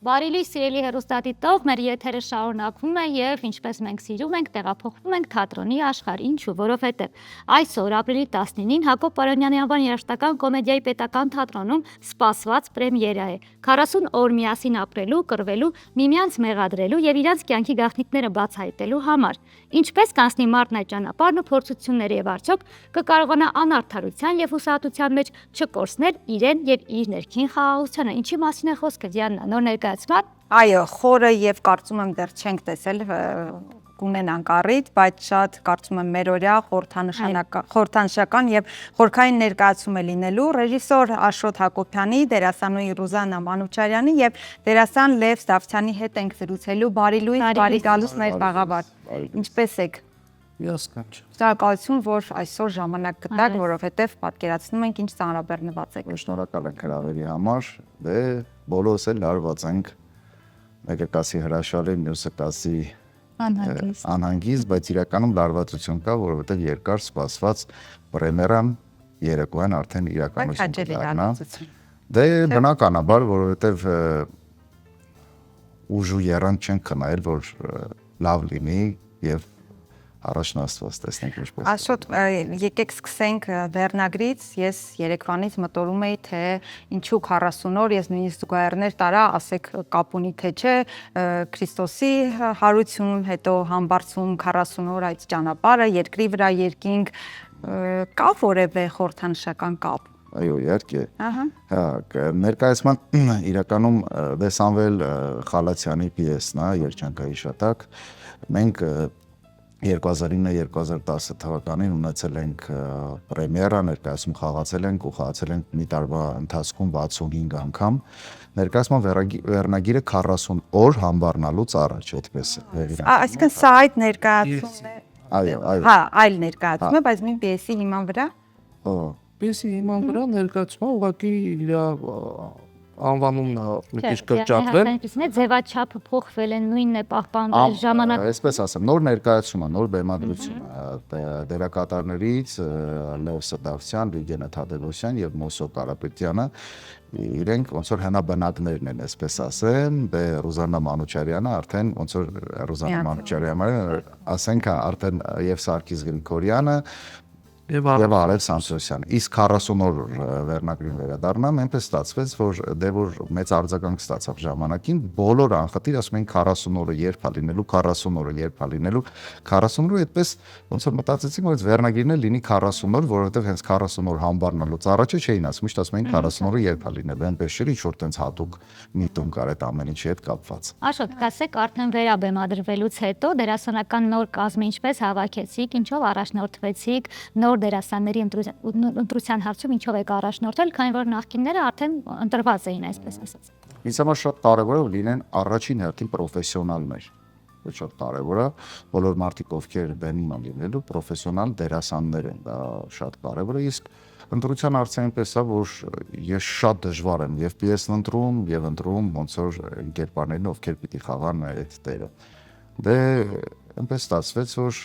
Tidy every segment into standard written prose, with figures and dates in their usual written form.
Բարի լույս սիրելի հեռուստադիտող, մեր եթերը շարունակվում է եւ ինչպես մենք սիրում ենք, տեղափոխվում ենք թատրոնի աշխարհ, ինչու, որովհետեւ այսօր ապրիլի 19-ին Հակոբ Պարոնյանի անվան երաժշտական կոմեդիայի պետական թատրոնում սպասված պրեմիերա է։ 40 օր միասին ապրելու, կռվելու, միմյանց մեղադրելու եւ իրանց կյանքի գաղտնիքները բացահայտելու համար։ Ինչպես կանցնի մարդն այդ ճանապարհն ու փորձությունները եւ արդյոք կկարողանա անարդարության եւ հուսահատության մեջ չկորցնել իրեն եւ իր ներքին խաղաղությունը։ Ինչի մասին է խոսքը, Դիանա, նոր ներկայացման։ Այո, խորը եւ կարծում եմ դեռ չենք տեսել կունենանք առիթ, բայց շատ կարծում եմ մերօրյա խորհրդանշական եւ խորքային ներկայացում է լինելու ռեժիսոր Աշոտ Հակոբյանի, դերասանուհի Ռուզաննա Մանուչարյանի եւ դերասան Լև Ստավթյանի հետ ենք զրուցելու։ Բարի լույս, բարի գալուս մեր խաղաբար։ Ինչպե՞ս եք։ Յասքանչ։ Շնորհակալություն, որ այսօր ժամանակ գտաք, որովհետեւ պատկերացնում ենք ինչ ծանրաբեռնված եք։ Շնորհակալ ենք հրավերի համար։ Դե բոլորս էլ լարված ենք։ Մեկը կասի հրաշալի, մյուսը կասի անհանգիստ, բայց իրականում լարվածություն կա, որովհետեւ երկար սպասված պրեմիերան երեկոյան արդեն իրականություն կդառնա։ Դե բնականաբար, որովհետեւ ուժ ու երանգ չեն խնայել, որ լավ լինի եւ առաջնաստված տեսնենք ինչպես։ Աշոտ, եկեք սկսենք վերնագրից։ Ես երեկվանից մտորում էի, թե ինչու 40 օր, ես նույնիսկ զուգահեռներ տարա, ասեք կապ ունի թե չէ, Քրիստոսի հարություն, հետո համբարձում 40 օր այդ ճանապարհը, երկրի վրա երկինք, կա որևէ խորհրդանշական կապ։ Այո, իհարկե։ Հա, ներկայացման իրականում Վեսանվել Խալացյանի պիեսն է, Երջանկայի շատակ։ Մենք 2009-2010 թվականին ունեցել ենք պրեմիերա, ներկայացում խաղացել ենք ու խաղացել ենք մի տարվա ընթացքում 65 անգամ։ Ներկայացման վերնագիրը 40 օր համբառնալուց առաջ, այդպես է։ Այսինքն սա այդ ներկայացումն է։ Այո, այո։ Հա, այլ ներկայացում է, բայց մի պիեսի հիման վրա։ Պիեսի հիման վրա ներկայացումը ուղղակի իր անվանումն է մի քիչ կրճատվել։ Ձևաչափը փոխվել է, նույնն է պահպանվել ժամանակ։ Այսպես ասեմ, նոր ներկայացում է, նոր բեմադրություն է դերակատարներից Լև Ստավթյան, Վիգենա Թադևոսյան եւ Մոսո Կարապետյանը իրենք ոնց որ հնաբնակներն են, այսպես ասեմ, դե Ռուզաննա Մանուչարյանը արդեն ոնց որ Ռուզաննա Մանուչարյանը, ասենք արդեն եւ Սարգիս Գրիգորյանը եւ Արև Սամսոսյանը։ Իսկ 40 օր վերնագրին վերադառնամ, այնպես ստացվեց, որ որ մեծ արձագանք ստացավ ժամանակին, բոլոր անխտիր ասում են 40 օրը երբ է լինելու, 40 օրը երբ է լինելու, 40 օրը այդպես ոնց որ մտածեցինք, որ վերնագիրն է լինի 40 օր, որովհետեւ հենց 40 օր համբառնալուց առաջը չէին ասում, միշտ ասում էին 40 օրը երբ է լինելու, այնպես չէր, ինչ որ տենց հատուկ միտում կար այդ ամեն ինչի հետ կապված։ Աշոտ, կասեք, արդեն վերաբեմադրվելուց հետո դերասանական նոր կազմ ինչպես հավաքեցիք, ինչով առաջնորդվեցիք, նոր դերասանների ընտրության հարցում ինչով եք առաջնորդել, քանի որ նախկինները արդեն ընտրված էին, այսպես ասած։ Ինձ համար շատ կարևոր է լինեն առաջին հերթին պրոֆեսիոնալներ։ Շատ կարևոր է, բոլոր մարդիկ ովքեր բեմում են լինելու պրոֆեսիոնալ դերասաններ են, դա շատ կարևոր է, իսկ ընտրության հարցը այնպես է, որ ես շատ դժվար եմ եւ պիեսն ընտրում եւ ընտրում ոնց որ կերպարներն ովքեր պիտի խաղան այդ տերը։ Դե այնպես ստացվեց, որ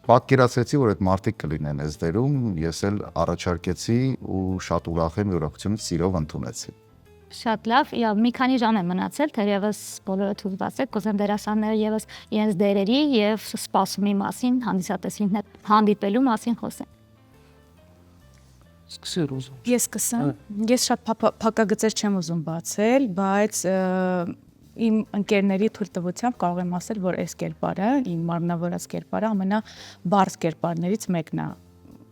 պատկերացրեցի, որ այդ մարդիկ կլինեն այս դերում, ես էլ առաջարկեցի ու շատ ուրախ եմ, ուրախությունից սիրով ընդունեցի։ Շատ լավ, մի քանի ժամ է մնացել, թերևս բոլորը թույլատրված եք, կուզեմ դերասանները եւս իրենց դերերի եւ սպասումի մասին, հանդիսատեսին հետ հանդիպելու մասին խոսեն։ Սկսի Ռուզա։ Ես սկսեմ։ Ես շատ փակագծեր չեմ ուզում բացել, բայց իմ ընկերների թույլտվությամբ կարող եմ ասել, որ այս կերպարը, իմ մարմնավորած կերպարը ամենաբարձ կերպարներից մեկն է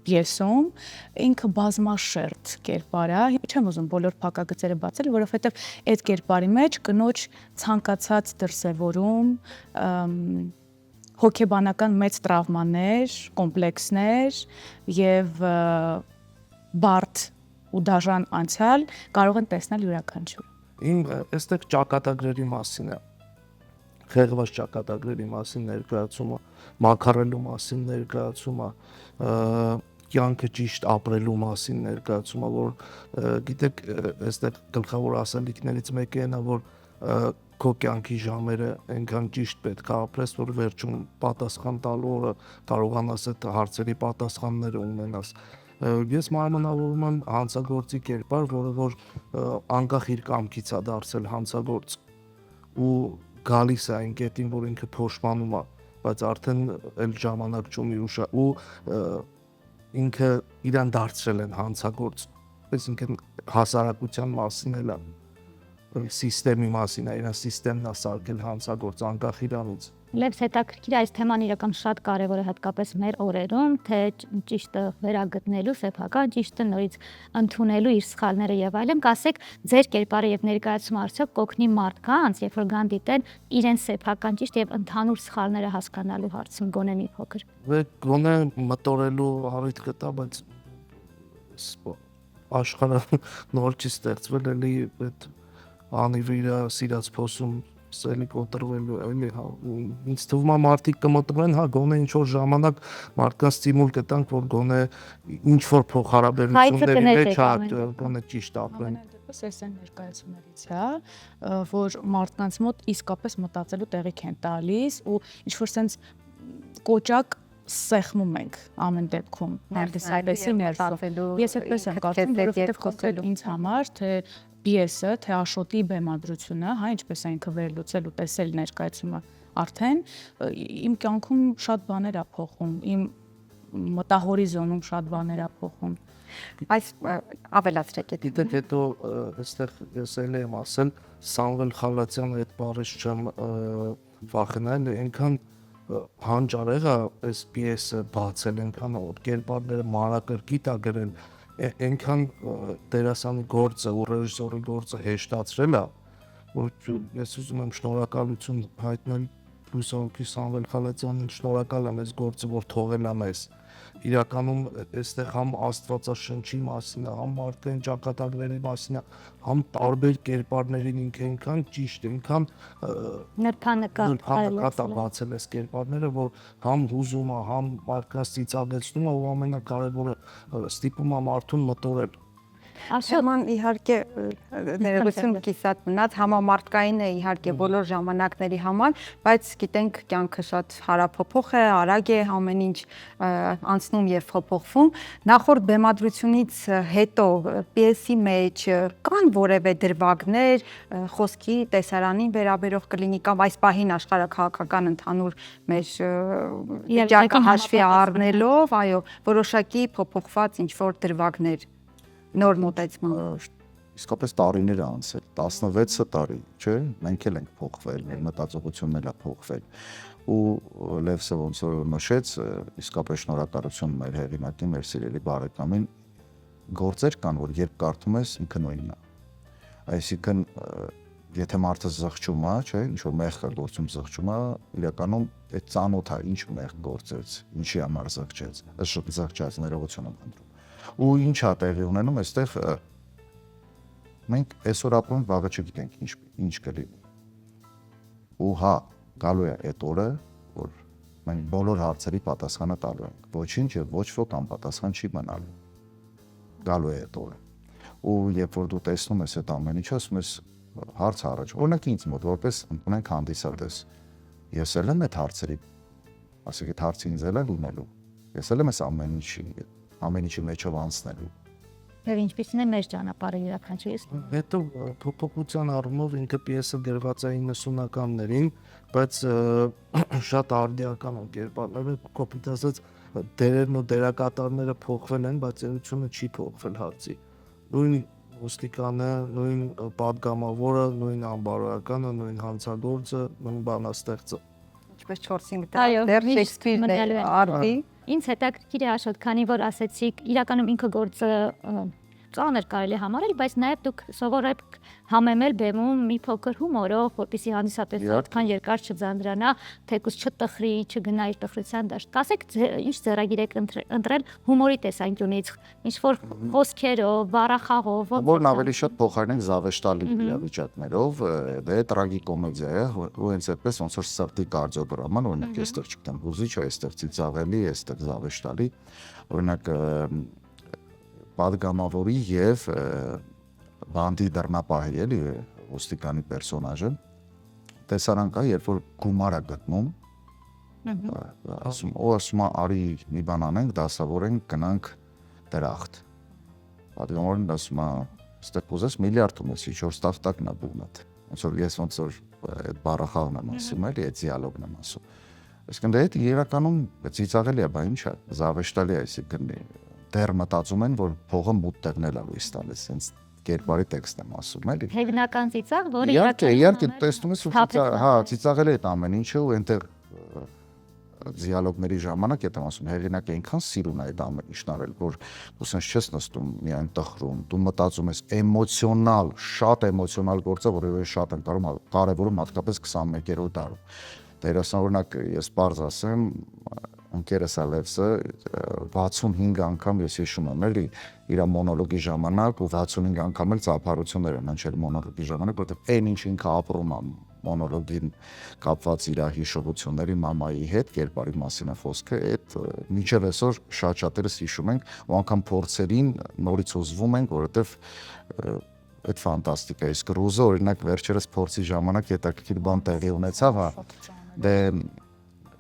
պիեսում, ինքը բազմաշերտ կերպար է, չեմ ուզում բոլոր փակագծերը բացել, որովհետև այդ կերպարի մեջ կնոջ ցանկացած դրսևորում, հոգեբանական մեծ տրավմաներ, կոմպլեքսներ եւ բարդ ու դաժան անցյալ կարող են տեսնել յուրաքանչյուր։ Իմ այստեղ ճակատագրերի մասին է, խեղված ճակատագրերի մասին ներկայացումը, մաքարելու մասին ներկայացումը, կյանքը ճիշտ ապրելու մասին ներկայացումը, որ գիտեք, այստեղ գլխավոր ասելիքներից մեկը այն է, որ քո կյանքի ժամերը այնքան ճիշտ պետք է ապրես, որ վերջում պատասխան տալու օրը կարողանաս այդ հարցերի պատասխանները ունենաս։ Ես մարմնավորում եմ հանցագործի կերպար, որը որ անկախ իր կամքից է դարձել հանցագործ։ ու գալիս է այն կետին, որ ինքը փոշմանում է, բայց արդեն այլ ժամանակ չունի ու ինքը իրան դարձրել են հանցագործ, այսինքն հասարակության մասին էլ է, սիստեմի մասին է, իրան սիստեմն է սարքել հանցագործ անկախ իրանից։ Լեւս հետաքրքիր այս թեման իրական շատ կարևոր է հատկապես մեր օրերում, թե ճիշտը վերագտնելու, սեփական ճիշտը նորից ընդունելու իր սխալները եւ այլն, կասեք ձեր կերպարը եւ ներկայացումը արդյոք կօգնի մարդկանց, երբ որ գան դիտեն իրենց սեփական ճիշտ եւ ընդհանուր սխալները հասկանալու հարցում գոնե մի փոքր։ Գոնե մտորելու առիթ կտա, բայց աշխարհը նոր չի ստեղծվել, էլի այդ անիվիրա սիրած փոսում սելի կոտրվելու, էլի ինձ թվում է մարդիկ կմտնեն, հա, գոնե ինչ որ ժամանակ մարդկանց ստիմուլ կտանք, որ գոնե ինչ որ փոխհարաբերությունների մեջ գոնե ճիշտ ապրեն։ Դեպս այս այն ներկայացումներից է, որ մարդկանց մոտ իսկապես մտածելու տեղիք են տալիս ու ինչ որ sense կոճակ սեղմում ենք ամեն դեպքում ներդեսայլեսի ներսով։ Ես այդպես եմ կարծում, որովհետև խոսել ինձ համար, թե պիեսը, թե Աշոտի բեմադրությունը, հա, ինչպես է ինքը վերլուծել ու տեսել ներկայացումը արդեն, իմ կյանքում շատ բաներ է փոխում, իմ մտահորիզոնում շատ բաներ է փոխում։ Այս ավելացրեք այդ։ Դիտեք հետո այստեղ ես էլ եմ ասել, Սամվել Խալաթյանը այդ բառից չեմ վախենալ, այնքան հանճարեղ է այս պիեսը բացել, այնքան կերպարները մանրակրկիտ է գրել, այնքան դերասանի գործը ու ռեժիսորի գործը հեշտացրել է, որ ես ուզում եմ շնորհակալություն հայտնել լուսանկարիչ Սամվել Խալաթյանին, շնորհակալ եմ այս գործը, որ թողել է մեզ։ Իրականում այստեղ համ աստվածաշնչի մասին է, համ մարդկային ճակատագրերի մասին է, համ տարբեր կերպարներին ինքը այնքան ճիշտ, այնքան նրբանկատ է բացել այս կերպարները, որ համ հուզում է, համ մարդկանց ծիծաղեցնում է ու ամենակարևորը ստիպում է մարդուն մտորել։ Աշոտ իհարկե ներողություն կիսատ մնաց, համամարտկային է իհարկե բոլոր ժամանակների համար, բայց գիտենք կյանքը շատ հարափոփոխ է, արագ է, ամեն ինչ անցնում եւ փոփոխվում։ Նախորդ բեմադրությունից հետո պիեսի մեջ կան որևէ դրվագներ, խոսքի տեսարանին վերաբերող կլինի կամ այս պահին աշխարհաքաղաքական ընդհանուր մեր վիճակը հաշվի առնելով, այո, որոշակի փոփոխված ինչ որ դրվագներ նոր մոտեցման։ Իսկապես տարիներ է անցել, 16 տարի, չէ՞, մենք էլ ենք փոխվել, մեր մտածողությունն էլ է փոխվել։ Ու Լևսը ոնց որ նշեց, իսկապես շնորհակալություն մեր հեղինակին, մեր սիրելի բարեկամին, գործեր կան, որ երբ կարդում ես ինքը նույնն է։ Այսինքն եթե մարդը զղջում է, չէ, ինչ որ մեղք է գործում զղջում է, իրականում այդ ծանոթ է, ինչ մեղք գործեց, ինչի համար զղջեց, զղջած ներողություն եմ խնդրում։ Ու ինչ է տեղի ունենում այստեղ մենք այսօր ապրում ենք, վաղը չգիտենք ինչ կլինի։ Ու հա, գալու է այդ օրը, որ մենք բոլոր հարցերի պատասխանը տալու ենք։ Ոչինչ եւ ոչ ոք անպատասխան չի մնալու։ Գալու է այդ օրը։ Ու երբ որ դու տեսնում ես այդ ամեն ինչը, ասում ես հարց առաջ։ Օրինակ ինձ մոտ որպես ունենք հանդիսատես։ Ես էլ եմ այդ հարցերի, ասեք այդ հարցը ինձ էլ է լինելու։ Ես էլ եմ այս ամեն ինչի մեջով անցնելու։ Եվ ինչպիսին է մեր ճանապարհը յուրաքանչյուրիս։ Հետո փոփոխության առումով ինքը պիեսը գրված է 90-ականներին, բայց շատ արդիական են կերպարները, կոպիտ ասած դերերն ու դերակատարները փոխվել են, բայց երությունը չի փոխվել հարցի։ Նույն ոստիկանը, նույն պատգամավորը, նույն ամբարոյականը, նույն հանցագործը, նույն բանաստեղծը։ Ինչպես 4-5 դեռ Շեքսպիրն է արվի։ Ինձ հետաքրքիր է Աշոտ, քանի որ ասեցիք, իրականում ինքը գործը ծանր կարելի համարել, բայց նաև դուք սովորեք համեմել բեմում մի փոքր հումորով, որպեսզի հանդիսատեսը այդքան երկար չձանձրանա, թեկուզ չտխրի, չգնա իր տխրության դաշտ։ Կասեք, ինչ ձեռագիր եք ընտրել հումորի տեսանկյունից, ինչ որ խոսքերով, բառախաղով, որն ավելի շատ փոխարինենք զավեշտալի իրավիճակներով, դե տրագիկոմեդիա է, ու հենց այդպես ոնց որ սրտի կարդիոգրաման, օրինակ այստեղ չգիտեմ, հուզիչ է, այստեղ ծիծաղելի, այստեղ զավեշտալի, օրինակ պատգամավորի եւ բանդի դռնապահի էլի ոստիկանի պերսոնաժը տեսարան կա, երբ որ գումար է գտնում, ասում արի մի բան անենք, դասավորենք, գնանք դրախտ։ Պատգամավորն ասում է, ստեղ ուզես միլիարդ ունես, 4 տակ նա բունդ։ ոնց որ ես ոնց որ այդ բառախաղն եմ ասում, էլի այդ դիալոգն եմ ասում։ Այսինքն դա իրականում ծիծաղելի է, բա ինչ է, զավեշտալի է, այսինքն դեռ մտածում են, որ փողը մութ տեղն էլ է լույս տալիս, sense կերպարի տեքստ եմ ասում, էլի։ Հեգնական ծիծաղ, որը Իհարկե, տեսնում ես, հա, ծիծաղելի է այդ ամեն ինչը ու այնտեղ դիալոգների ժամանակ եմ ասում, հեղինակը այնքան սիրուն է այդ ամեն ինչն արել, որ դու sense չես նստում միայն տխրում, դու մտածում ես էմոցիոնալ, շատ էմոցիոնալ գործը, որը շատ են կարևորում հատկապես 21-րդ դարում։ Դերասան օրինակ ես բարձ ասեմ, ընկերս Ալևսը 65 անգամ ես հիշում եմ էլի իր մոնոլոգի ժամանակ ու 65 անգամ էլ ծափարություններ են հնչել մոնոլոգի ժամանակ, որովհետև այն ինչ ինքը ապրում է մոնոլոգին կապված իր հիշողությունների մամայի հետ, կերպարի մասին է խոսքը, այդ մինչև այսօր շատ-շատերս հիշում ենք ու անգամ փորձերին նորից ուզվում ենք, որովհետև այդ ֆանտաստիկ է։ Իսկ Ռուզը օրինակ վերջերս փորձի ժամանակ հետաքրքիր բան տեղի ունեցավ, հա։ Դե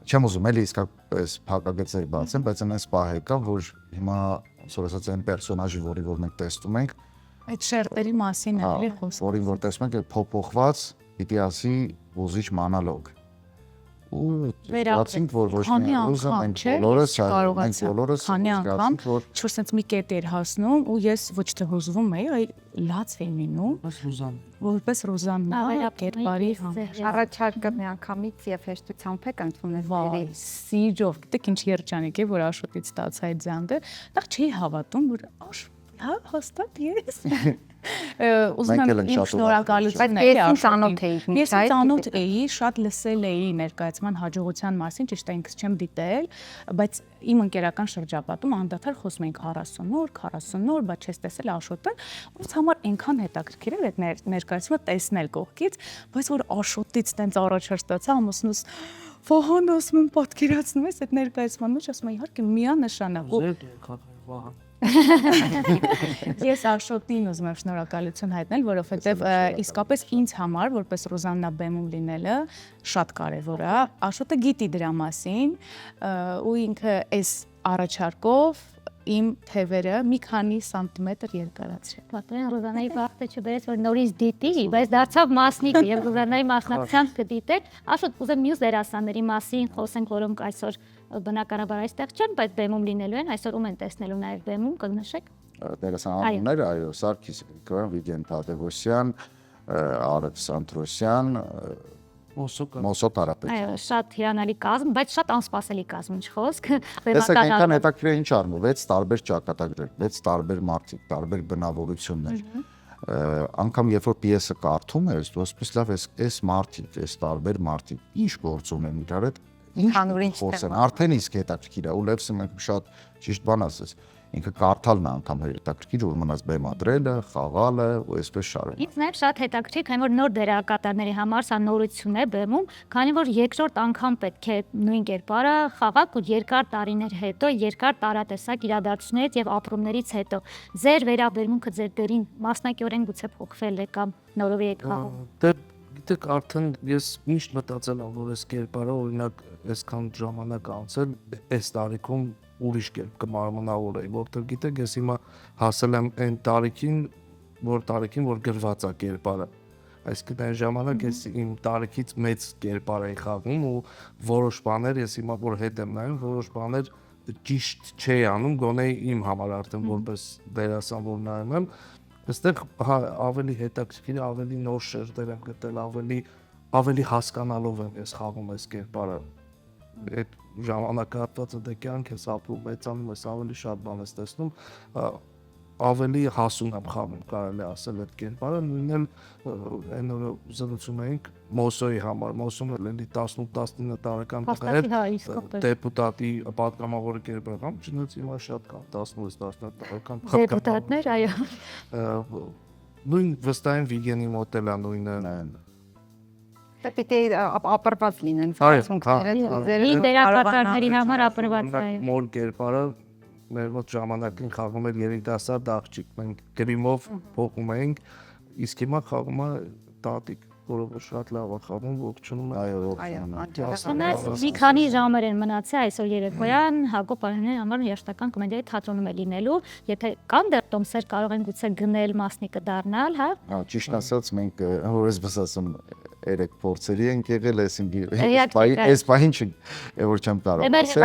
չեմ ուզում էլի իսկապես փակագծեր բացեմ, բայց այնպես պահ եկա, որ հիմա ոնց որ ասած այն պերսոնաժի, որին որ մենք տեսնում ենք, Այդ շերտերի մասին է էլի խոսքը։ որին որ տեսնում ենք, այդ փոփոխված պիտի ասի ուզիչ մանալոգ։ Ու վերածինք, որ ոչ մի ուզը մենք բոլորս քանի անգամ չէ՞ sense մի կետ էր հասնում ու ես ոչ թե հուզվում էի, այլ լաց էի լինում, որպես Ռոզաննա կերպարի Առաջարկը միանգամից եւ հեշտությամբ եք ընդունել։ Սիրով, գիտեք ինչ երջանիկ է, որ Աշոտից ստացա այդ ձանդը, նախ չի հավատում, որ հա հաստատ ես ուզում եմ իմ շնորհակալությունն էի Աշոտին։ Ես ծանոթ էի, շատ լսել էի ներկայացման հաջողության մասին, ճիշտ է ինքս չեմ դիտել, բայց իմ ընկերական շրջապատում անդադար խոսում ենք 40 նոր, բայց չես տեսել Աշոտը, ոնց համար այնքան հետաքրքիր էր այդ ներկայացումը տեսնել կողքից, բայց որ Աշոտից տենց առաջ ստացա, ամուսնուս Վահան ասում եմ պատկերացնում ես այդ ներկայացման մեջ, ասում եմ իհարկե միանշանակ։ Ես Աշոտին ուզում եմ շնորհակալություն հայտնել, որովհետև իսկապես ինձ համար, որպես Ռոզաննա բեմում լինելը, շատ կարևոր է։ Աշոտը գիտի դրա մասին ու ինքը այս առաջարկով իմ թևերը մի քանի սանտիմետր երկարացրել։ Պատմեն Ռոզանայի բախտը չբերեց, որ նորից դիտի, բայց դարձավ մասնիկը եւ Ռոզանայի մասնակցությամբ կդիտեր։ Աշոտ, կուզեմ մյուս դերասանների մասին խոսենք, որոնք այսօր բնականաբար այստեղ չեն, բայց բեմում լինելու են, այսօր ում են տեսնելու նաեւ բեմում, կնշեք։ Դերասանները, այո, Սարգիս Գրիգորյան, Վիգեն Թադևոսյան, Արեգ Սանտրոսյան, Մոսո Կարապետյան։ Այո, շատ հիանալի կազմ, բայց շատ անսպասելի կազմ, ինչ խոսք։ Տեսեք, այնքան հետաքրքիր ինչ արվում, 6 տարբեր ճակատագրեր, 6 տարբեր մարդիկ, տարբեր բնավորություններ։ Անկամ երբ որ պիեսը կարդում ես, դու ասես լավ, այս մարդիկ, այս տարբեր մարդիկ, ինչ գործ ունեն իրար հետ, ինչ խոսեն, արդեն իսկ հետաքրքիր է, ու Լևսը մենք շատ ճիշտ բան ասես։ Ինքը կարդալն է անգամ հետաքրքիր, որ մնաց բեմադրելը, խաղալը ու այսպես շարել։ Ինձ նաև շատ հետաքրքիր, քանի որ նոր դերակատարների համար սա նորություն է բեմում, քանի որ երկրորդ անգամ պետք է նույն կերպարը խաղաք ու երկար տարիներ հետո, երկար տարատեսակ իրադարձություններից եւ ապրումներից հետո ձեր վերաբերմունքը ձեր դերին մասնակիորեն գուցե փոխվել է կամ նորովի եք խաղում։ Դե գիտեք, արդեն ես միշտ մտածել եմ, որ այս կերպարը օրինակ այսքան ժամանակ անցել, այս տարիքում ուրիշ կերպ կմարմնավորեի, որտեղ գիտեք, ես հիմա հասել եմ այն տարիքին, որ գրված է կերպարը։ Այսինքն այն ժամանակ ես իմ տարիքից մեծ կերպար էի խաղում ու որոշ բաներ ես հիմա որ հետ եմ նայում, որոշ բաներ ճիշտ չէի անում, գոնե իմ համար արդեն որպես դերասան որ նայում եմ, այստեղ ավելի հետաքրքիր, ավելի նոր շերտեր եմ գտել, ավելի հասկանալով եմ ես խաղում այս կերպարը։ Այդ ժամանակահատվածը դե կյանք ես ապրում, մեծանում ես, ավելի շատ բան ես տեսնում, ավելի հասուն եմ խաղում, կարելի ասել այդ կերպարը, նույնն այն օրը զրուցում էինք Մոսոյի համար, Մոսոն էլ էլի 18-19 տարեկան դեպուտատի պատգամավորի կերպար կամ չնայած հիմա շատ կան 16-17 տարեկան դեպուտատներ, այո։ Նույն վստահ եմ Վիգենի մոտ էլ է նույնը։ Պիտի ապրված լինեն զգացմունքները, դերակատարների համար ապրված է։ Մոր կերպարը մեր մոտ ժամանակին խաղում էր երիտասարդ աղջիկ, մենք գրիմով փոխում էինք, իսկ հիմա խաղում է տատիկ։ որովհետեւ շատ լավ է խաղում, ողջունում եմ։ Այո, Ունես մի քանի ժամեր են մնացել այսօր երեկոյան Հակոբ Արոնյանի համար երաժշտական կոմեդիայի թատրոնում է լինելու, եթե կան դեռ տոմսեր կարող են գուցե գնել մասնիկը դառնալ, հա։ ճիշտ ասած մենք որպես ասում երեք փորձերի ենք եղել, Էակ, այս պահին որ չեմ կարող ասել։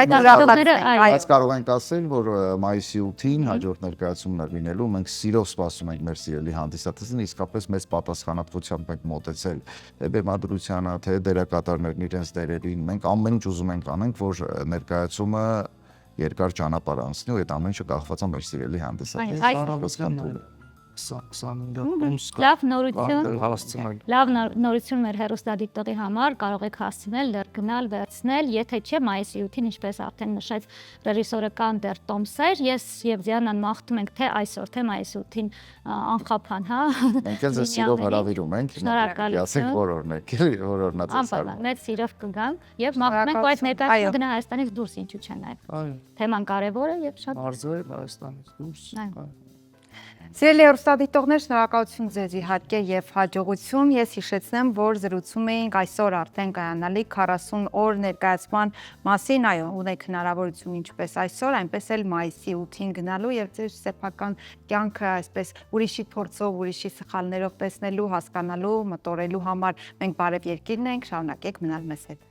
Բայց կարող ենք ասել, որ մայիսի 8-ին հաջորդ ներկայացումն է լինելու, մենք սիրով սպասում ենք մեր սիրելի հանդիսատեսին, իսկապես մեծ պատասխանատվությամբ ենք մոտեցել թե բեմադրությանը, թե դերակատարներն իրենց դերերին։ Մենք ամեն ինչ ուզում ենք անենք, որ ներկայացումը երկար ճանապարհ անցնի ու այդ ամեն ինչը կախված է մեր սիրելի հանդիսատեսից։ Լավ նորություն։ Հասցնենք։ Լավ նորություն մեր հեռուստադիտողի համար, կարող եք հասցնել, դեռ գնալ, վերցնել, եթե չէ մայիսի 8-ին, ինչպես արդեն նշեց ռեժիսորը, կան դեռ տոմսեր, ես եւ Դիանան մաղթում ենք թե այսօր, թե մայիսի 8-ին անխափան, հա։ Մենք էլ ձեզ սիրով հրավիրում ենք։ Շնորհակալություն։ Որորն եք, որորնացած։ Անպայման, մեծ սիրով կգանք եւ մաղթում ենք, որ այդ ներկայացումը գնա Հայաստանից դուրս, ինչու՞ չէ նաեւ։ Այո, Թեման կարեւոր է եւ շատ մարզել Հայաստանից դուրս։ Այո։ Սիրելի հեռուստադիտողներ, շնորհակալություն ձեզ իհարկե եւ հաջողություն։ Ես հիշեցնեմ, որ զրուցում էինք այսօր արդեն կայանալի 40 օր ներկայացման մասին, այո, ունեք հնարավորություն ինչպես այսօր, այնպես էլ մայիսի 8-ին գնալու եւ ձեր սեփական կյանքը այսպես ուրիշի փորձով, ուրիշի սխալներով տեսնելու, հասկանալու, մտորելու համար։ Մենք բարև երկիրն ենք, շարունակեք մնալ մեզ հետ։